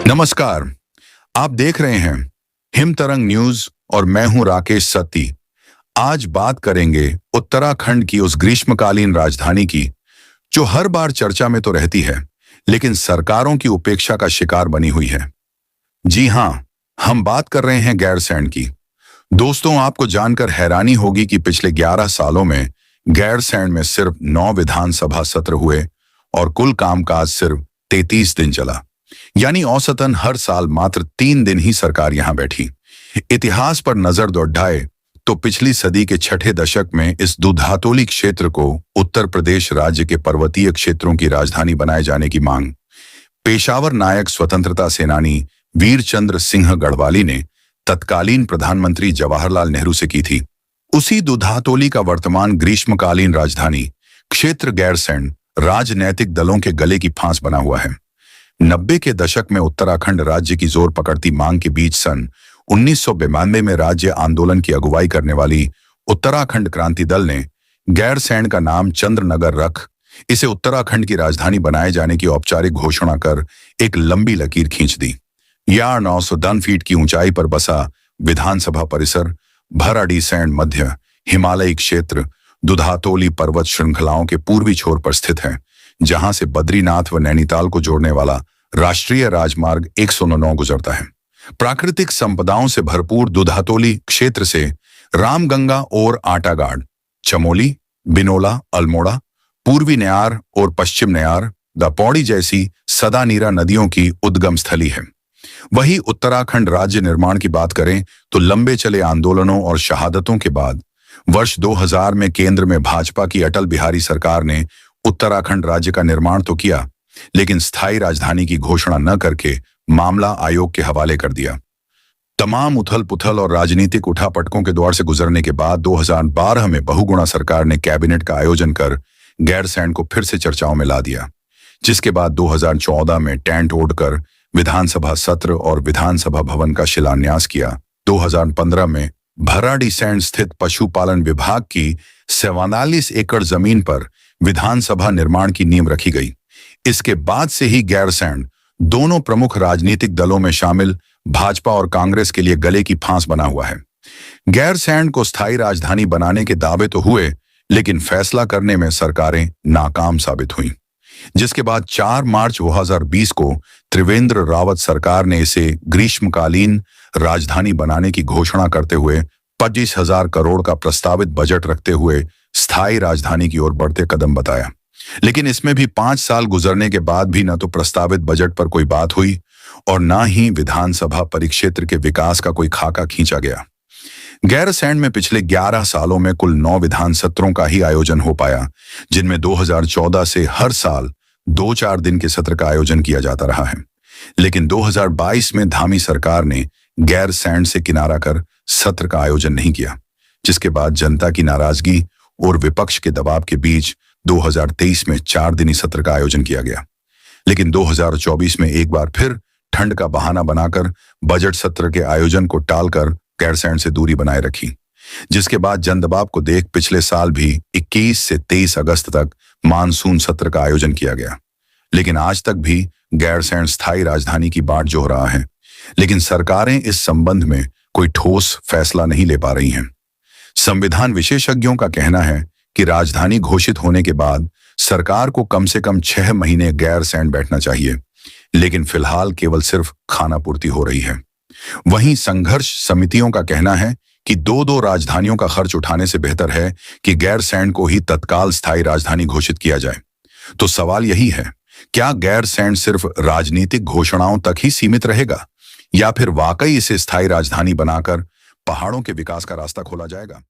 नमस्कार। आप देख रहे हैं हिम तरंग न्यूज और मैं हूं राकेश सत्ती। आज बात करेंगे उत्तराखंड की उस ग्रीष्मकालीन राजधानी की जो हर बार चर्चा में तो रहती है लेकिन सरकारों की उपेक्षा का शिकार बनी हुई है। जी हां, हम बात कर रहे हैं गैरसैंण की। दोस्तों, आपको जानकर हैरानी होगी कि पिछले 11 सालों में गैरसैंण में सिर्फ 9 विधानसभा सत्र हुए और कुल कामकाज सिर्फ 33 दिन चला। यानी औसतन हर साल मात्र 3 दिन ही सरकार यहां बैठी। इतिहास पर नजर दौड़ाए तो पिछली सदी के छठे दशक में इस दूधातोली क्षेत्र को उत्तर प्रदेश राज्य के पर्वतीय क्षेत्रों की राजधानी बनाए जाने की मांग पेशावर नायक स्वतंत्रता सेनानी वीरचंद्र सिंह गढ़वाली ने तत्कालीन प्रधानमंत्री जवाहरलाल नेहरू से की थी। उसी दूधातोली का वर्तमान ग्रीष्मकालीन राजधानी क्षेत्र गैरसैंण राजनैतिक दलों के गले की फांस बना हुआ है। 90 के दशक में उत्तराखंड राज्य की जोर पकड़ती मांग के बीच सन 1992 में राज्य आंदोलन की अगुवाई करने वाली उत्तराखंड क्रांति दल ने गैरसैंण का नाम चंद्रनगर रख इसे उत्तराखंड की राजधानी बनाए जाने की औपचारिक घोषणा कर एक लंबी लकीर खींच दी। यह 910 फीट की ऊंचाई पर बसा विधानसभा परिसर भराड़ीसैंण मध्य हिमालयी क्षेत्र दूधातोली पर्वत श्रृंखलाओं के पूर्वी छोर पर स्थित है, जहां से बद्रीनाथ व नैनीताल को जोड़ने वाला राष्ट्रीय राजमार्ग 109 गुजरता है। प्राकृतिक संपदाओं से भरपूर दूधातोली क्षेत्र से रामगंगा और आटागाड़, चमोली, बिनोला, अल्मोड़ा, पूर्वी नयार और पश्चिम नयार, द पौड़ी जैसी सदा नीरा नदियों की उद्गम स्थली है। वही उत्तराखंड राज्य निर्माण की बात करें तो लंबे चले आंदोलनों और शहादतों के बाद वर्ष 2000 में केंद्र में भाजपा की अटल बिहारी सरकार ने उत्तराखंड राज्य का निर्माण तो किया, लेकिन स्थायी राजधानी की घोषणा न करके मामला आयोग के हवाले कर दिया। तमाम उथल पुथल और राजनीतिक उठापटकों के दौर से गुजरने के बाद 2012 में बहुगुणा सरकार ने कैबिनेट का आयोजन कर गैरसैंण को फिर से चर्चाओं में ला दिया, जिसके बाद 2014 में टेंट ओढ़कर विधानसभा सत्र और विधानसभा भवन का शिलान्यास किया। 2015 में भराड़ीसैंण स्थित पशुपालन विभाग की 44 एकड़ जमीन पर विधानसभा निर्माण की नींव रखी गई। इसके बाद से ही गैरसैंण दोनों प्रमुख राजनीतिक दलों में शामिल भाजपा और कांग्रेस के लिए गले की फांस बना हुआ है। गैरसैंण को स्थायी राजधानी बनाने के दावे तो हुए, लेकिन फैसला करने में सरकारें नाकाम साबित हुईं, जिसके बाद 4 मार्च 2020 को त्रिवेंद्र रावत सरकार ने इसे ग्रीष्मकालीन राजधानी बनाने की घोषणा करते हुए 25,000 करोड़ का प्रस्तावित बजट रखते हुए स्थायी राजधानी की ओर बढ़ते कदम बताया। लेकिन इसमें भी 5 साल गुजरने के बाद भी न तो प्रस्तावित बजट पर कोई बात हुई और न ही विधानसभा परिक्षेत्र के विकास का कोई खाका खींचा गया। गैरसैंण में पिछले 11 सालों में कुल 9 विधान सत्रों का ही आयोजन हो पाया, जिनमें 2014 से हर साल 2-4 दिन के सत्र का आयोजन किया जाता रहा है। लेकिन 2022 में धामी सरकार ने गैरसैंण से किनारा कर सत्र का आयोजन नहीं किया, जिसके बाद जनता की नाराजगी और विपक्ष के दबाव के बीच 2023 में 4 दिनी सत्र का आयोजन किया गया। लेकिन 2024 में एक बार फिर ठंड का बहाना बनाकर बजट सत्र के आयोजन को टालकर गैरसैंण से दूरी बनाए रखी, जिसके बाद जन दबाव को देख पिछले साल भी 21 से 23 अगस्त तक मानसून सत्र का आयोजन किया गया। लेकिन आज तक भी गैरसैंण स्थायी राजधानी की बाट जोह रहा है, लेकिन सरकारें इस संबंध में कोई ठोस फैसला नहीं ले पा रही हैं। संविधान विशेषज्ञों का कहना है कि राजधानी घोषित होने के बाद सरकार को कम से कम 6 महीने गैरसैंण बैठना चाहिए, लेकिन फिलहाल केवल सिर्फ खानापूर्ति हो रही है। वहीं संघर्ष समितियों का कहना है कि 2-2 राजधानियों का खर्च उठाने से बेहतर है कि गैरसैंण को ही तत्काल स्थायी राजधानी घोषित किया जाए। तो सवाल यही है, क्या गैरसैंण सिर्फ राजनीतिक घोषणाओं तक ही सीमित रहेगा या फिर वाकई इसे स्थायी राजधानी बनाकर पहाड़ों के विकास का रास्ता खोला जाएगा?